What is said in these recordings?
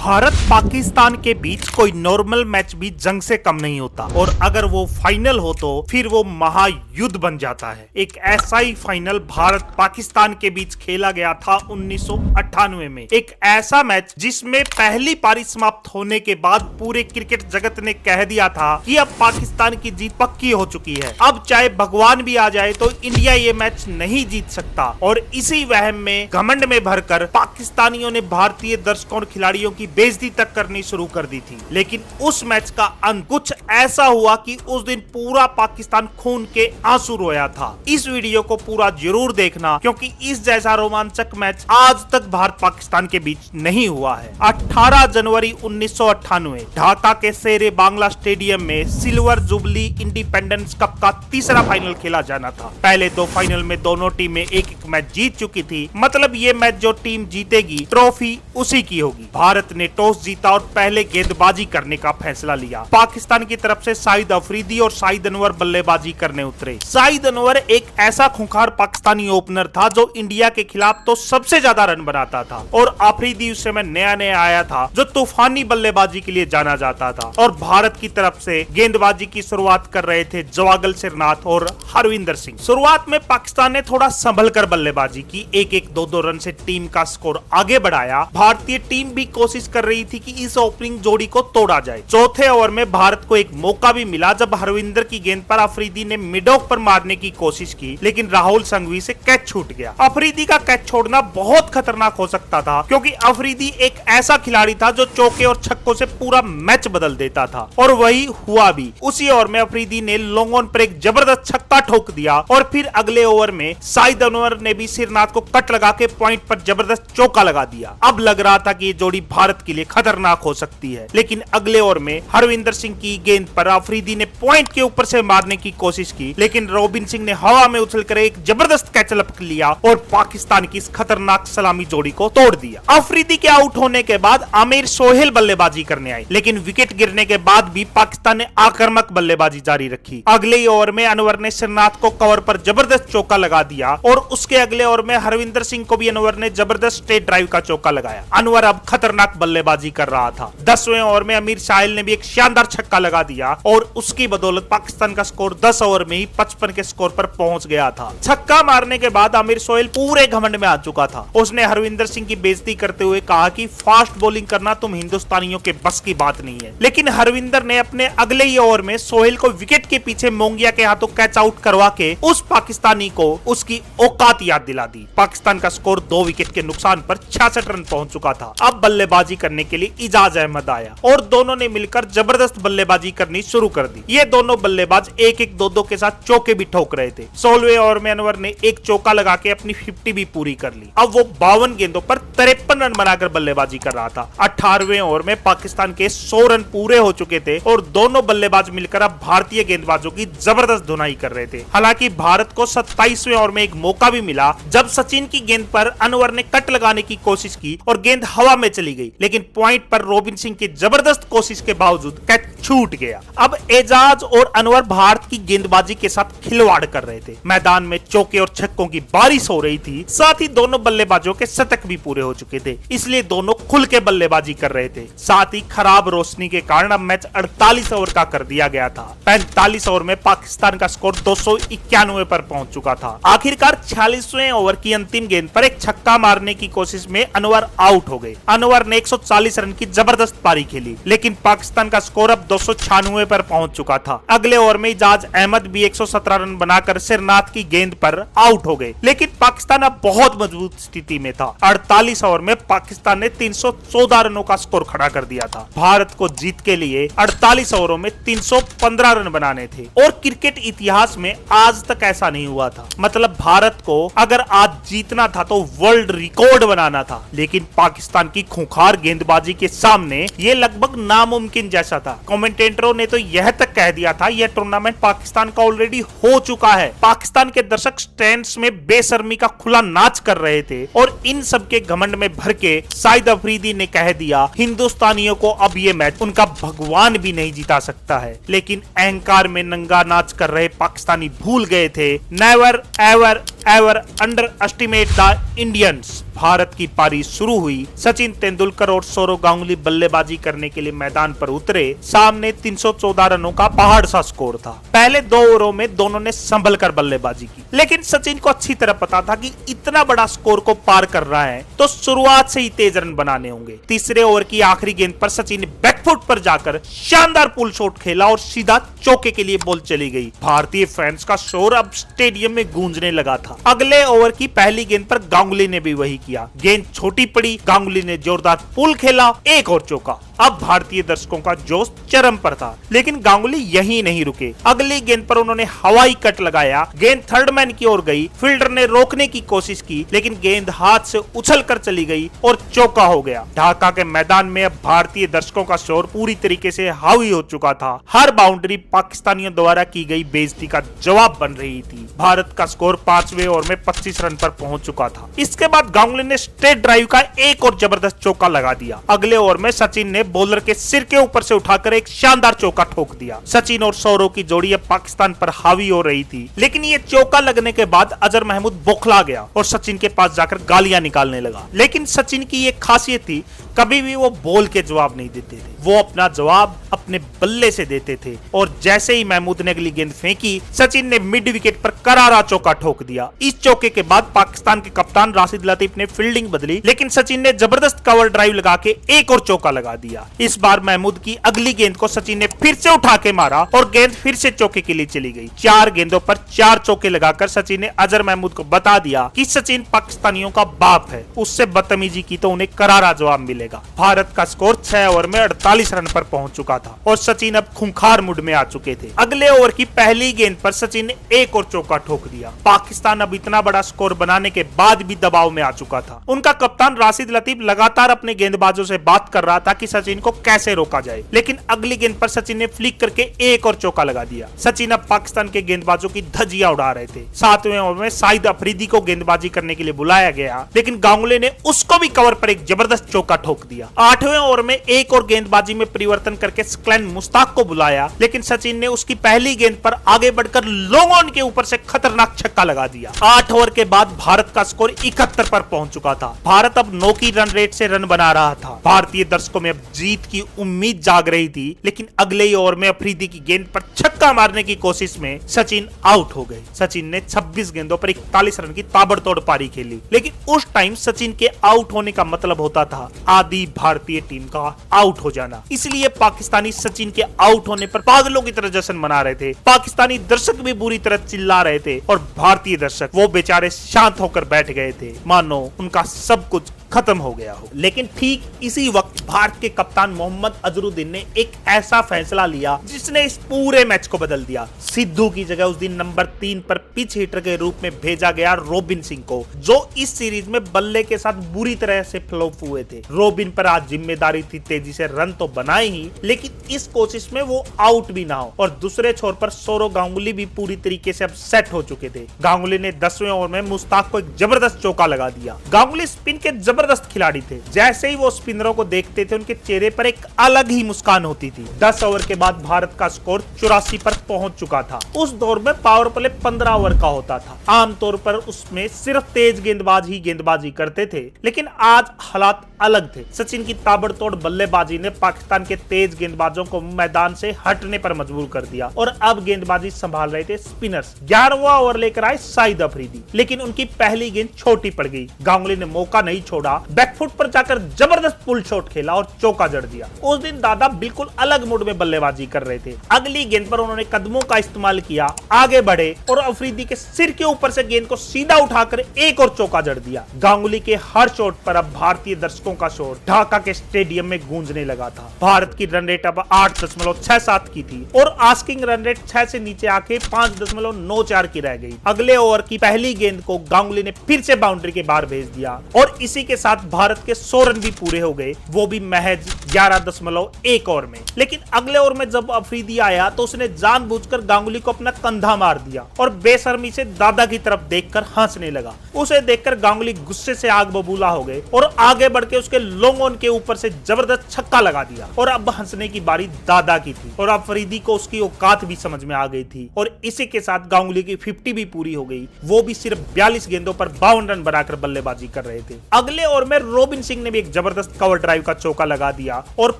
भारत पाकिस्तान के बीच कोई normal match भी जंग से कम नहीं होता और अगर वो फाइनल हो तो फिर वो महायुद्ध बन जाता है। एक ऐसा ही फाइनल भारत पाकिस्तान के बीच खेला गया था 1998 में। एक ऐसा मैच जिसमें पहली पारी समाप्त होने के बाद पूरे क्रिकेट जगत ने कह दिया था कि अब पाकिस्तान की जीत पक्की हो चुकी है। अब चाहे भगवान भी आ जाए तो इंडिया ये मैच नहीं जीत सकता। और इसी वहम में घमंड में भरकर पाकिस्तानियों ने भारतीय दर्शकों और खिलाड़ियों की बेइज्जती तक करनी शुरू कर दी थी। लेकिन उस मैच का अंत कुछ ऐसा हुआ कि उस दिन पूरा पाकिस्तान खून के आंसू रोया था। इस वीडियो को पूरा जरूर देखना क्योंकि इस जैसा रोमांचक मैच आज तक भारत पाकिस्तान के बीच नहीं हुआ है। 18 जनवरी 1998 ढाका के शेरे बांग्ला स्टेडियम में सिल्वर जुबली इंडिपेंडेंस कप का तीसरा फाइनल खेला जाना था। पहले दो फाइनल में दोनों टीमें एक एक मैच जीत चुकी थी। मतलब ये मैच जो टीम जीतेगी ट्रॉफी उसी की होगी। भारत ने टॉस जीता और पहले गेंदबाजी करने का फैसला लिया। पाकिस्तान की तरफ से शाहिद अफरीदी और शाहिद अनवर बल्लेबाजी करने उतरे। शाहिद अनवर एक ऐसा खूंखार पाकिस्तानी ओपनर था जो इंडिया के खिलाफ तो सबसे ज्यादा रन बनाता था और अफरीदी उस समय नया नया आया था जो तूफानी बल्लेबाजी के लिए जाना जाता था। और भारत की तरफ से गेंदबाजी की शुरुआत कर रहे थे जवागल श्रीनाथ और हरविंदर सिंह। शुरुआत में पाकिस्तान ने थोड़ा संभल कर बल्लेबाजी की, एक एक दो दो रन से टीम का स्कोर आगे बढ़ाया। भारतीय टीम भी कोशिश कर रही थी कि इस ओपनिंग जोड़ी को तोड़ा जाए। चौथे ओवर में भारत को एक मौका भी मिला जब हरविंदर की गेंद पर अफरीदी ने मिड ऑफ पर मारने की कोशिश की, लेकिन राहुल संघवी से कैच छूट गया। अफरीदी का कैच छोड़ना बहुत खतरनाक हो सकता था क्योंकि अफरीदी एक ऐसा खिलाड़ी था जो चौके और छक्कों से पूरा मैच बदल देता था और वही हुआ भी। उसी ओवर में अफरीदी ने लॉन्ग ऑन पर एक जबरदस्त छक्का ठोक दिया और फिर अगले ओवर में शाहिद अनवर ने भी श्रीनाथ को कट लगा के पॉइंट पर जबरदस्त चौका लगा दिया। अब लग रहा था कि ये जोड़ी भारत के लिए खतरनाक हो सकती है, लेकिन अगले ओवर में हरविंदर सिंह की गेंद पर अफरीदी ने पॉइंट के ऊपर से मारने की कोशिश की, लेकिन रॉबिन सिंह ने हवा में उछलकर एक जबरदस्त कैच लपक लिया और पाकिस्तान की इस खतरनाक सलामी जोड़ी को तोड़ दिया। अफरीदी के आउट होने के बाद आमिर सोहेल बल्लेबाजी करने आए, लेकिन विकेट गिरने के बाद भी पाकिस्तान ने आक्रामक बल्लेबाजी जारी रखी। अगले ही ओवर में अनवर ने श्रीनाथ को कवर पर जबरदस्त चौका लगा दिया और उसके अगले ओवर में हरविंदर सिंह को भी अनवर ने जबरदस्त स्ट्रेट ड्राइव का चौका लगाया। अनवर अब खतरनाक बल्लेबाजी कर रहा था। 10वें ओवर में अमीर साहिल ने भी एक शानदार छक्का लगा दिया और उसकी बदौलत पाकिस्तान का स्कोर 10 ओवर में ही 55 के स्कोर पर पहुंच गया था। छक्का मारने के बाद आमिर सोहेल पूरे घमंड में आ चुका था। उसने हरविंदर सिंह की बेइज्जती करते हुए कहा कि फास्ट बॉलिंग करना तुम हिंदुस्तानियों के बस की बात नहीं है। लेकिन हरविंदर ने अपने अगले ही ओवर में सोहेल को विकेट के पीछे मोंगिया के हाथों कैच आउट करवा के उस पाकिस्तानी को उसकी औकात याद दिला दी। पाकिस्तान का स्कोर 2 विकेट के नुकसान पर 66 रन पहुंच चुका था। अब बल्लेबाजी करने के लिए इजाज अहमद आया और दोनों ने मिलकर जबरदस्त बल्लेबाजी करनी शुरू कर दी। ये दोनों बल्लेबाज एक एक दो के साथ चौके भी ठोक रहे थे। 16वें ओवर में अनवर ने एक चौका लगा के अपनी 50 भी पूरी कर ली। अब वो 52 गेंदों पर 53 रन बनाकर बल्लेबाजी कर रहा था। 18वें ओवर में पाकिस्तान के 100 रन पूरे हो चुके थे और दोनों बल्लेबाज मिलकर अब भारतीय गेंदबाजों की जबरदस्त धुनाई कर रहे थे। हालांकि भारत को 27वें ओवर में एक मौका भी मिला जब सचिन की गेंद पर अनवर ने कट लगाने की कोशिश की और गेंद हवा में चली गई, लेकिन पॉइंट पर रॉबिन सिंह की जबरदस्त कोशिश के बावजूद कैच छूट गया। अब एजाज और अनवर भारत की गेंदबाजी के साथ खिलवाड़ कर रहे थे। मैदान में चौके और छक्कों की बारिश हो रही थी, साथ ही दोनों बल्लेबाजों के शतक भी पूरे हो चुके थे, इसलिए दोनों खुल के बल्लेबाजी कर रहे थे। साथ ही खराब रोशनी के कारण अब मैच 48 ओवर का कर दिया गया था। 45 ओवर में पाकिस्तान का स्कोर 291 पर पहुंच चुका था। आखिरकार 46वें ओवर की अंतिम गेंद पर एक छक्का मारने की कोशिश में अनवर आउट हो गए। अनवर ने 140 रन की जबरदस्त पारी खेली, लेकिन पाकिस्तान का स्कोर अब 296 पर पहुंच चुका था। अगले ओवर में इजाज अहमद भी 117 रन बनाकर श्रीनाथ की गेंद पर आउट हो गए, लेकिन पाकिस्तान अब बहुत मजबूत स्थिति में था। 48 ओवर में पाकिस्तान ने 314 रनों का स्कोर खड़ा कर दिया था। भारत को जीत के लिए 48 ओवरों में 315 रन बनाने थे और क्रिकेट इतिहास में आज तक ऐसा नहीं हुआ था। मतलब भारत को अगर आज जीतना था तो वर्ल्ड रिकॉर्ड बनाना था, लेकिन पाकिस्तान की खूंखार गेंदबाजी के सामने ये लगभग नामुमकिन जैसा था। कमेंटेटरों ने तो यह तक कह दिया था यह टूर्नामेंट पाकिस्तान का ऑलरेडी हो चुका है। पाकिस्तान के दर्शक स्टैंड्स में बेशर्मी का खुला नाच कर रहे थे और इन सब के घमंड में भर के शाहिद अफरीदी ने कह दिया हिंदुस्तानियों को अब ये मैच उनका भगवान भी नहीं जिता सकता है। लेकिन अहंकार में नंगा नाच कर रहे पाकिस्तानी भूल गए थे never ever ever under estimate the Indians. Bharat की पारी शुरू हुई, सचिन तेंदुलकर और सौरव गांगुली बल्लेबाजी करने के लिए मैदान पर उतरे। सामने 314 रनों का पहाड़ सा स्कोर था। पहले 2 ओवरों में दोनों ने संभल कर बल्लेबाजी की, लेकिन सचिन को अच्छी तरह पता था कि इतना बड़ा स्कोर को पार कर रहा है तो शुरुआत से ही तेज रन बनाने होंगे। तीसरे ओवर की आखिरी गेंद पर सचिन ने बैकफुट पर जाकर शानदार पुल शॉट खेला और सीधा चौके के लिए बॉल चली गई। भारतीय फैंस का शोर अब स्टेडियम में गूंजने लगा था। अगले ओवर की पहली गेंद पर गांगुली ने भी वही किया। गेंद छोटी पड़ी, गांगुली ने जोरदार पुल खेला, एक और चौका। अब भारतीय दर्शकों का जोश चरम पर था, लेकिन गांगुली यहीं नहीं रुके। अगली गेंद पर उन्होंने हवाई कट लगाया। गेंद थर्ड मैन की ओर गई। फील्डर ने रोकने की कोशिश की, लेकिन गेंद हाथ से उछलकर चली गई और चौका हो गया। ढाका के मैदान में अब भारतीय दर्शकों का शोर पूरी तरीके से हावी हो चुका था। हर बाउंड्री पाकिस्तानियों द्वारा की गई बेइज्जती का जवाब बन रही थी। भारत का स्कोर 5वें ओवर में 25 रन पर पहुंच चुका था। इसके बाद गांगुली ने स्ट्रेट ड्राइव का एक और जबरदस्त चौका लगा दिया। अगले ओवर में सचिन ने बॉलर के सिर के ऊपर से उठाकर एक शानदार चौका ठोक दिया। सचिन और सौरव की जोड़ी अब पाकिस्तान पर हावी हो रही थी, लेकिन ये चौका लगने के बाद अजहर महमूद बौखला गया और सचिन के पास जाकर गालियां निकालने लगा। लेकिन सचिन की एक खासियत थी, कभी भी वो बॉल के जवाब नहीं देते थे, वो अपना जवाब अपने बल्ले से देते थे। और जैसे ही महमूद ने अगली गेंद फेंकी, सचिन ने मिड विकेट पर करारा चौका ठोक दिया। इस चौके के बाद पाकिस्तान के कप्तान राशिद लतीफ ने फील्डिंग बदली, लेकिन सचिन ने जबरदस्त कवर ड्राइव लगा के एक और चौका लगा दिया। इस बार महमूद की अगली गेंद को सचिन ने फिर से उठा के मारा और गेंद फिर से चौके के लिए चली गई। 4 गेंदों पर 4 चौके लगाकर सचिन ने अजहर महमूद को बता दिया कि सचिन पाकिस्तानियों का बाप है, उससे बदतमीजी की तो उन्हें करारा जवाब मिलेगा। भारत का स्कोर 6 ओवर में 48 रन पर पहुंच चुका था और सचिन अब खूंखार मूड में आ चुके थे। अगले ओवर की पहली गेंद पर सचिन ने एक और चौका ठोक दिया। पाकिस्तान अब इतना बड़ा स्कोर बनाने के बाद भी दबाव में आ चुका था। उनका कप्तान राशिद लतीफ लगातार अपने गेंदबाजों से बात कर रहा था कि सचिन को कैसे रोका जाए, लेकिन अगली गेंद पर सचिन ने फ्लिक करके एक और चौका लगा दिया। सचिन अब पाकिस्तान के गेंदबाजों की धज्जियां उड़ा रहे थे। 7वें ओवर में शाहिद अफरीदी को गेंदबाजी करने के लिए बुलाया गया, लेकिन गांगुली ने उसको भी कवर पर एक जबरदस्त चौका ठोक दिया। 8वें ओवर में एक और गेंदबाजी में परिवर्तन करके स्क्लैन मुश्ताक को बुलाया, लेकिन सचिन ने उसकी पहली गेंद पर आगे बढ़कर लॉन्ग ऑन के ऊपर से खतरनाक छक्का लगा दिया। 8 ओवर के बाद भारत का स्कोर 71 पर पहुंच चुका था। भारत अब 9 की रन रेट से रन बना रहा था। भारतीय दर्शकों में अब जीत की उम्मीद जाग रही थी, लेकिन अगले ही ओवर में अफरीदी की गेंद पर छक्का मारने की कोशिश में सचिन आउट हो गए। सचिन ने 26 गेंदों पर 41 रन की ताबड़तोड़ पारी खेली, लेकिन उस टाइम सचिन के आउट होने का मतलब होता था आधी भारतीय टीम का आउट हो जाना। इसलिए पाकिस्तानी सचिन के आउट होने पर पागलों की तरह जश्न मना रहे थे। पाकिस्तानी दर्शक भी बुरी तरह चिल्ला रहे थे और भारतीय दर्शक वो बेचारे शांत होकर बैठ गए थे, मानो उनका सब कुछ खत्म हो गया हो। लेकिन ठीक इसी वक्त भारत के कप्तान मोहम्मद अजहरुद्दीन ने एक ऐसा फैसला लिया जिसने इस पूरे मैच को बदल दिया। सिद्धू की जगह उस दिन नंबर 3 पर पिच हिटर के रूप में भेजा गया रोबिन सिंह को, जो इस सीरीज में बल्ले के साथ बुरी तरह से फ्लॉप हुए थे। रोबिन पर आज जिम्मेदारी थी तेजी से रन तो बनाए ही, लेकिन इस कोशिश में वो आउट भी ना हो। और दूसरे छोर पर सौरव गांगुली भी पूरी तरीके से अब सेट हो चुके थे। गांगुली ने 10वें ओवर में मुश्ताक को एक जबरदस्त चौका लगा दिया। गांगुली स्पिन के जबरदस्त खिलाड़ी थे। जैसे ही वो स्पिनरों को देखते थे, उनके चेहरे पर एक अलग ही मुस्कान होती थी। 10 ओवर के बाद भारत का स्कोर 84 पर पहुंच चुका था। उस दौर में पावर प्ले 15 ओवर का होता था। आमतौर पर उसमें सिर्फ तेज गेंदबाज ही गेंदबाजी करते थे, लेकिन आज हालात अलग थे। सचिन की ताबड़तोड़ बल्लेबाजी ने पाकिस्तान के तेज गेंदबाजों को मैदान से हटने पर मजबूर कर दिया और अब गेंदबाजी संभाल रहे थे स्पिनर्स। 11वां ओवर लेकर आए शाहिद अफरीदी, लेकिन उनकी पहली गेंद छोटी पड़ गई। गांगुली ने मौका नहीं छोड़ा, बैकफुट पर जाकर जबरदस्त पुल शॉट खेला और चौका जड़ दिया। उस दिन दादा बिल्कुल अलग मूड में बल्लेबाजी कर रहे थे। अगली गेंद पर उन्होंने कदमों का इस्तेमाल किया, आगे बढ़े और अफरीदी के सिर के ऊपर से गेंद को सीधा उठाकर एक और चौका जड़ दिया। गांगुली के हर शॉट पर अब भारतीय दर्शकों का शोर ढाका के स्टेडियम में गूंजने लगा था। भारत की रन रेट अब 8.67 की थी और आस्किंग रन रेट 6 से नीचे आके 5.94 की रह गई। अगले ओवर की पहली गेंद को गांगुली ने फिर से बाउंड्री के बाहर भेज दिया और इसी के के साथ भारत के 100 रन भी पूरे हो गए, वो भी महज 11.1 ओवर में। लेकिन अगले ओवर में जब अफरीदी आया तो उसने जानबूझकर गांगुली को अपना कंधा मार दिया और बेशर्मी से दादा की तरफ देखकर हंसने लगा। उसे देखकर गांगुली गुस्से से आग बबूला हो गए और आगे बढ़ के उसके लॉन्ग ऑन के ऊपर से जबरदस्त छक्का लगा दिया और अब हंसने की बारी दादा की थी और अफरीदी को उसकी औकात भी समझ में आ गई थी और इसी के साथ गांगुली की 50 भी पूरी हो गई। वो भी सिर्फ 42 गेंदों पर 52 रन बनाकर बल्लेबाजी कर रहे थे। अगले ओवर में रॉबिन सिंह ने भी एक जबरदस्त कवर ड्राइव का चौका लगा दिया और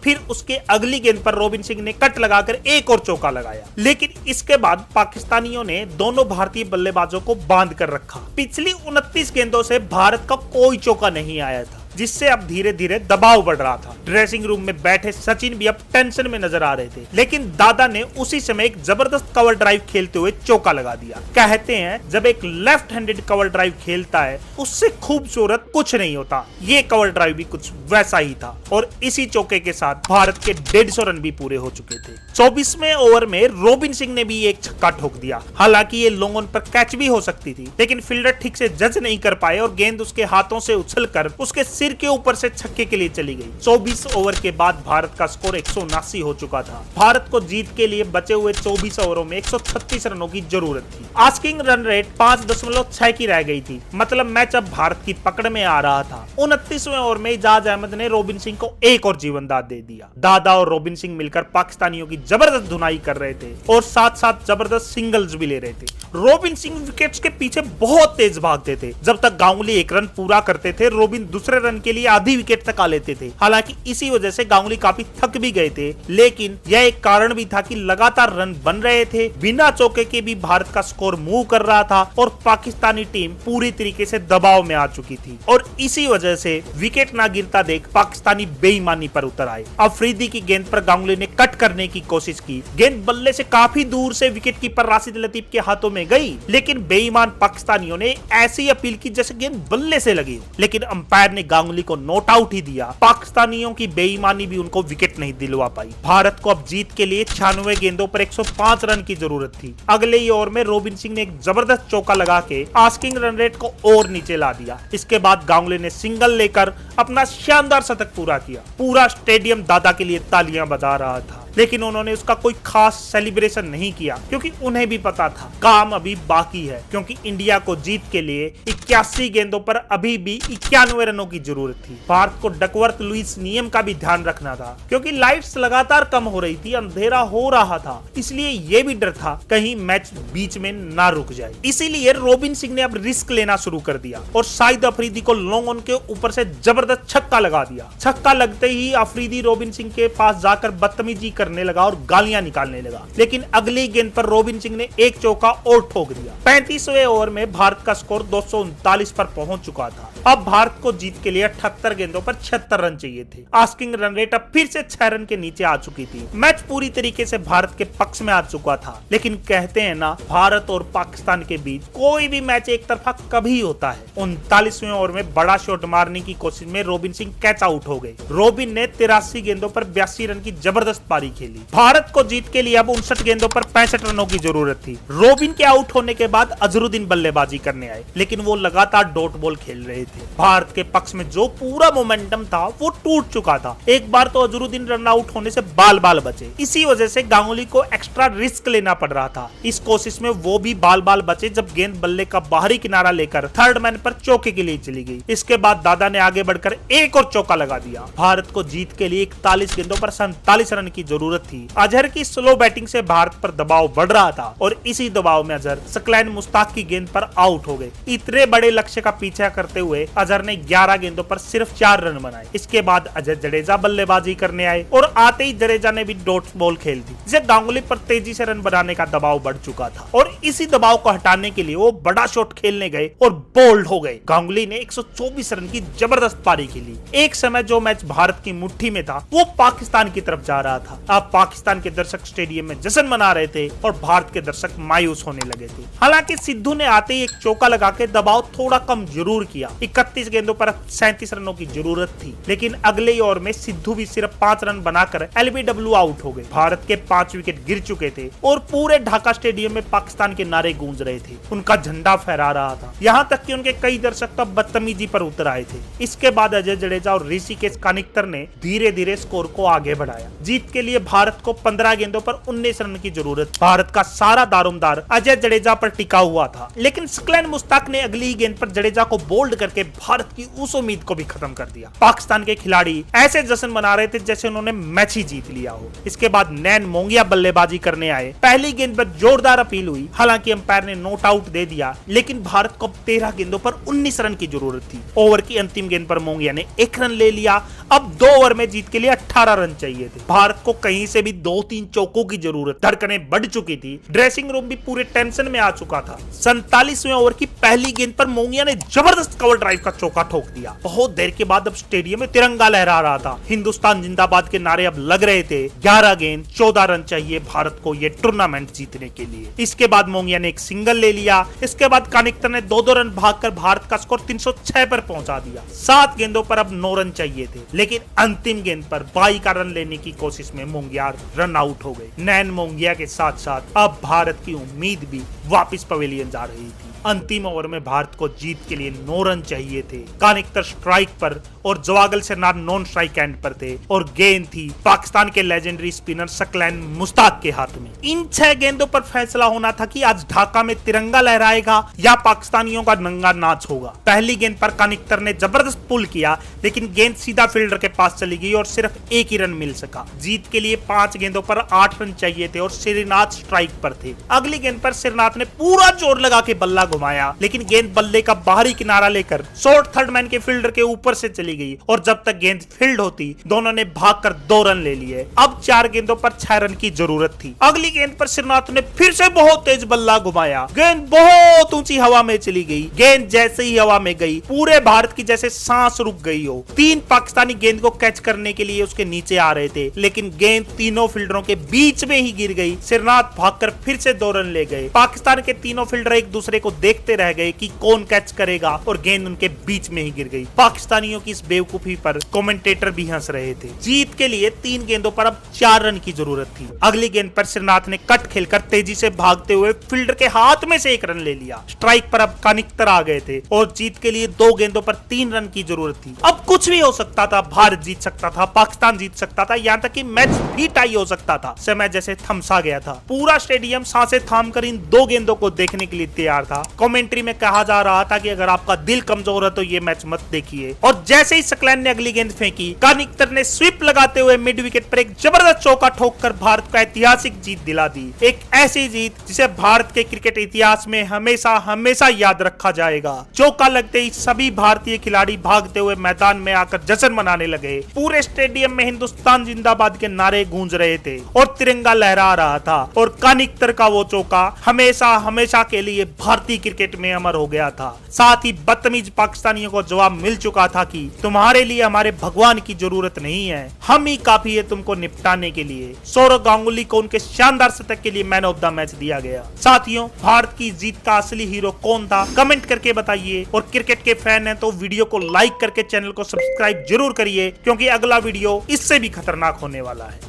फिर उसके अगली गेंद पर रॉबिन सिंह ने कट लगाकर एक और चौका लगाया। लेकिन इसके बाद पाकिस्तानियों ने दोनों भारतीय बल्लेबाजों को बांध कर रखा। पिछली 29 गेंदों से भारत का कोई चौका नहीं आया था, जिससे अब धीरे धीरे दबाव बढ़ रहा था। ड्रेसिंग रूम में बैठे सचिन भी अब टेंशन में नजर आ रहे थे, लेकिन दादा ने उसी समय एक जबरदस्त कवर ड्राइव खेलते हुए चौका लगा दिया। कहते हैं जब एक लेफ्ट हैंडेड कवर ड्राइव खेलता है उससे खूबसूरत कुछ नहीं होता। ये कवर ड्राइव भी कुछ वैसा ही था और इसी चौके के साथ भारत के 150 रन भी पूरे हो चुके थे। 24वें ओवर में रॉबिन सिंह ने भी एक छक्का ठोक दिया। हालांकि ये लॉन्ग ऑन पर कैच भी हो सकती थी, लेकिन फील्डर ठीक से जज नहीं कर पाए और गेंद उसके हाथों से उछलकर उसके सिर के ऊपर से छक्के के लिए चली गई। 24 ओवर के बाद भारत का स्कोर 179 हो चुका था। भारत को जीत के लिए बचे हुए 24 ओवरों में 136 रनों की जरूरत थी। आस्किंग रन रेट 5.6 की रह गई थी, मतलब मैच अब भारत की पकड़ में आ रहा था। 29वें ओवर में इजाज अहमद ने रॉबिन सिंह को एक और जीवनदान दे दिया। दादा और रॉबिन सिंह मिलकर पाकिस्तानियों की जबरदस्त धुनाई कर रहे थे और साथ साथ जबरदस्त सिंगल्स भी ले रहे थे। रॉबिन सिंह विकेट्स के पीछे बहुत तेज भागते थे। जब तक गांगुली एक रन पूरा करते थे, रॉबिन दूसरे रन के लिए आधी विकेट तक आ लेते थे। हालांकि इसी वजह से गांगुली काफी थक भी गए थे, लेकिन यह एक कारण भी था कि लगातार रन बन रहे थे। बिना चौके के भी भारत का स्कोर मूव कर रहा था और पाकिस्तानी टीम पूरी तरीके से दबाव में आ चुकी थी और इसी वजह से विकेट ना गिरता देख पाकिस्तानी बेईमानी पर उतर आए। अफरीदी की गेंद पर गांगुली ने कट करने की कोशिश की। गेंद बल्ले से काफी दूर से विकेट कीपर राशिद लतीफ के हाथों में गई, लेकिन बेईमान पाकिस्तानियों ने ऐसी अपील की जैसे गेंद बल्ले से लगी, लेकिन अंपायर ने गांगुली को नॉट आउट ही दिया। पाकिस्तानियों की बेईमानी भी उनको विकेट नहीं दिलवा पाई। भारत को अब जीत के लिए 96 गेंदों पर 105 रन की जरूरत थी। अगले ही ओवर में रॉबिन सिंह ने एक जबरदस्त चौका लगा के आस्किंग रन रेट को और नीचे ला दिया। इसके बाद गांगुली ने सिंगल लेकर अपना शानदार शतक पूरा किया। पूरा स्टेडियम दादा के लिए तालियां बजा रहा था, लेकिन उन्होंने उसका कोई खास सेलिब्रेशन नहीं किया क्योंकि उन्हें भी पता था काम अभी बाकी है, क्योंकि इंडिया को जीत के लिए 81 गेंदों पर अभी भी 91 रनों की जरूरत थी। भारत को डकवर्थ लुईस नियम का भी ध्यान रखना था क्योंकि लाइट्स लगातार कम हो रही थी, अंधेरा हो रहा था, इसलिए ये भी डर था कहीं मैच बीच में ना रुक जाए। इसीलिए रॉबिन सिंह ने अब रिस्क लेना शुरू कर दिया और शाहिद अफरीदी को लॉन्ग ऑन के ऊपर से जबरदस्त छक्का लगा दिया। छक्का लगते ही अफरीदी रॉबिन सिंह के पास जाकर बदतमीजी करने लगा और गालियां निकालने लगा, लेकिन अगली गेंद पर रॉबिन सिंह ने एक चौका और ठोक दिया। 35वें ओवर में भारत का स्कोर 239 पर पहुंच चुका था। अब भारत को जीत के लिए 78 गेंदों पर 76 रन चाहिए थे। आस्किंग रन रेट अब फिर से 6 रन के नीचे आ चुकी थी। मैच पूरी तरीके से भारत के पक्ष में आ चुका था, लेकिन कहते हैं ना, भारत और पाकिस्तान के बीच कोई भी मैच एक तरफा कभी होता है। 39वें ओवर में बड़ा शॉट मारने की कोशिश में रॉबिन सिंह कैच आउट हो गए। रॉबिन ने 83 गेंदों पर 82 रन की जबरदस्त पारी खेली। भारत को जीत के लिए अब 59 गेंदों पर 65 रनों की जरूरत थी। रॉबिन के आउट होने के बाद अजरुद्दीन बल्लेबाजी करने आए, लेकिन वो लगातार डॉट बॉल खेल रहे थे। भारत के पक्ष में जो पूरा मोमेंटम था वो टूट चुका था। एक बार तो अजरुद्दीन रन आउट होने से बाल बाल बचे। इसी वजह से गांगुली को एक्स्ट्रा रिस्क लेना पड़ रहा था। इस कोशिश में वो भी बाल बाल बचे जब गेंद बल्ले का बाहरी किनारा लेकर थर्ड मैन पर चौके के लिए चली गई। इसके बाद दादा ने आगे बढ़कर एक और चौका लगा दिया। भारत को जीत के लिए 41 गेंदों पर 47 रन की जरूरत थी। अजहर की स्लो बैटिंग से भारत पर दबाव बढ़ रहा था और इसी दबाव में अजहर सकलैन मुश्ताक की गेंद पर आउट हो गए। इतने बड़े लक्ष्य का पीछा करते हुए अजहर ने 11 गेंदों पर सिर्फ 4 रन बनाए। इसके बाद अजय जडेजा बल्लेबाजी करने आए और आते ही जडेजा ने भी डॉट बॉल खेल दी, जिससे गांगुली पर तेजी से रन बनाने का दबाव बढ़ चुका था और इसी दबाव को हटाने के लिए वो बड़ा शॉट खेलने गए और बोल्ड हो गए। गांगुली ने 124 रन की जबरदस्त पारी खेली। एक समय जो मैच भारत की मुट्ठी में था वो पाकिस्तान की तरफ जा रहा था। अब पाकिस्तान के दर्शक स्टेडियम में जश्न मना रहे थे और भारत के दर्शक मायूस होने लगे थे। हालांकि सिद्धू ने आते ही एक चौका लगा के दबाव थोड़ा कम जरूर किया। 31 गेंदों पर 37 रनों की जरूरत थी, लेकिन अगले ही ओवर में सिद्धू भी सिर्फ 5 रन बनाकर एलबीडब्ल्यू आउट हो गए। भारत के 5 विकेट गिर चुके थे और पूरे ढाका स्टेडियम में पाकिस्तान के नारे गूंज रहे थे। उनका झंडा फहरा रहा था, यहाँ तक कि उनके कई दर्शक तो बदतमीजी पर उतर आए थे। इसके बाद अजय जडेजा और ऋषिकेश कानिक्तर ने धीरे धीरे स्कोर को आगे बढ़ाया। जीत के लिए भारत को 15 गेंदों पर 19 रन की जरूरत। भारत का सारा दारोमदार अजय जडेजा पर टिका हुआ था, लेकिन सकलैन मुश्ताक ने अगली गेंद पर जडेजा को बोल्ड करके भारत की उस उम्मीद को भी खत्म कर दिया। पाकिस्तान के खिलाड़ी ऐसे जश्न मना रहे थे जैसे उन्होंने मैच ही जीत लिया हो। इसके बाद नैन मोंगिया बल्लेबाजी करने आए। पहली गेंद पर जोरदार अपील हुई, हालांकि अंपायर ने नॉट आउट दे दिया, लेकिन भारत को 13 गेंदों पर 19 रन की जरूरत थी। ओवर की अंतिम गेंद पर मोंगिया ने 1 रन ले लिया। अब 2 ओवर में जीत के लिए 18 रन चाहिए थे। भारत को कहीं से भी 2-3 चौकों की जरूरत। धड़कनें बढ़ चुकी थी, ड्रेसिंग रूम भी पूरे टेंशन में आ चुका था। 47वें ओवर की पहली गेंद पर मोंगिया ने जबरदस्त कवर ड्राइव का चौका ठोक दिया। बहुत देर के बाद अब स्टेडियम में तिरंगा लहरा रहा था। हिंदुस्तान जिंदाबाद के नारे अब लग रहे थे। 11 गेंद 14 रन चाहिए भारत को ये टूर्नामेंट जीतने के लिए। इसके बाद मोंगिया ने एक सिंगल ले लिया। इसके बाद कानिक्तर ने 2-2 रन भागकर भारत का स्कोर 306 पर पहुंचा दिया। 7 गेंदों पर अब 9 रन चाहिए थे, लेकिन अंतिम गेंद पर 22 का रन लेने की कोशिश में मोंगिया रन आउट हो गए। नैन मोंगिया के साथ साथ अब भारत की उम्मीद भी वापस पवेलियन जा रही थी। अंतिम ओवर में भारत को जीत के लिए 9 रन चाहिए थे। कानिक्तर स्ट्राइक पर और Javagal Sarna non strike and पर थे और गेंद थी पाकिस्तान के लेजेंडरी स्पिनर सकलैन मुश्ताक के हाथ में। इन 6 गेंदों पर फैसला होना था कि आज ढाका में तिरंगा लहराएगा या पाकिस्तानियों का नंगा नाच होगा। पहली गेंद पर कानिक्तर ने जबरदस्त पुल किया, लेकिन गेंद सीधा फील्डर के पास चली गई और सिर्फ 1 ही रन मिल सका। जीत के लिए 5 गेंदों पर 8 रन चाहिए थे और श्रीनाथ स्ट्राइक पर थे। अगली गेंद पर श्रीनाथ ने पूरा जोर लगा के बल्ला घुमाया, लेकिन गेंद बल्ले का बाहरी किनारा लेकर शॉर्ट थर्ड मैन के फील्डर के ऊपर से चली गई और जब तक गेंद फील्ड होती दोनों ने भागकर 2 रन ले लिए। अब 4 गेंदों पर 6 रन की जरूरत थी। अगली गेंद पर श्रीनाथ ने फिर से बहुत तेज बल्ला घुमाया। गेंद बहुत ऊंची हवा में चली गई। गेंद जैसे ही हवा में गई, पूरे भारत की जैसे सांस रुक गई हो। 3 पाकिस्तानी गेंद को कैच करने के लिए उसके नीचे आ रहे थे, लेकिन गेंद तीनों फील्डरों के बीच में ही गिर गई। श्रीनाथ भागकर फिर से 2 रन ले गए। पाकिस्तान के तीनों फील्डर एक दूसरे को देखते रह गए कि कौन कैच करेगा और गेंद उनके बीच में ही गिर गई। पाकिस्तानियों की इस बेवकूफी पर कमेंटेटर भी हंस रहे थे। जीत के लिए 3 गेंदों पर अब 4 रन की जरूरत थी। अगली गेंद पर श्रीनाथ ने कट खेलकर तेजी से भागते हुए फील्डर के हाथ में से 1 रन ले लिया। स्ट्राइक पर अब कानिक्तर आ गए थे और जीत के लिए 2 गेंदों पर 3 रन की जरूरत थी। अब कुछ भी हो सकता था। भारत जीत सकता था, पाकिस्तान जीत सकता था, यहाँ तक कि मैच भी टाई हो सकता था। समय जैसे थमसा गया था। पूरा स्टेडियम सांसें थाम कर इन 2 गेंदों को देखने के लिए तैयार था। कमेंट्री में कहा जा रहा था कि अगर आपका दिल कमजोर है तो ये मैच मत देखिए। और जैसे ही सकलैन ने अगली गेंद फेंकी, कानिक्तर ने स्वीप लगाते हुए मिड विकेट पर एक जबरदस्त चौका ठोककर भारत को ऐतिहासिक जीत दिला दी। एक ऐसी जीत जिसे भारत के क्रिकेट इतिहास में हमेशा हमेशा याद रखा जाएगा। चौका लगते ही सभी भारतीय खिलाड़ी भागते हुए मैदान में आकर जश्न मनाने लगे। पूरे स्टेडियम में हिंदुस्तान जिंदाबाद के नारे गूंज रहे थे और तिरंगा लहरा रहा था। और कानिक्तर का वो चौका हमेशा हमेशा के लिए भारतीय क्रिकेट में अमर हो गया था। साथ ही बदतमीज पाकिस्तानियों को जवाब मिल चुका था कि तुम्हारे लिए हमारे भगवान की जरूरत नहीं है, हम ही काफी है तुमको निपटाने के लिए। सौरव गांगुली को उनके शानदार शतक के लिए मैन ऑफ द मैच दिया गया। साथियों, भारत की जीत का असली हीरो कौन था कमेंट करके बताइए। और क्रिकेट के फैन हैं तो वीडियो को लाइक करके चैनल को सब्सक्राइब जरूर करिए, क्योंकि अगला वीडियो इससे भी खतरनाक होने वाला है।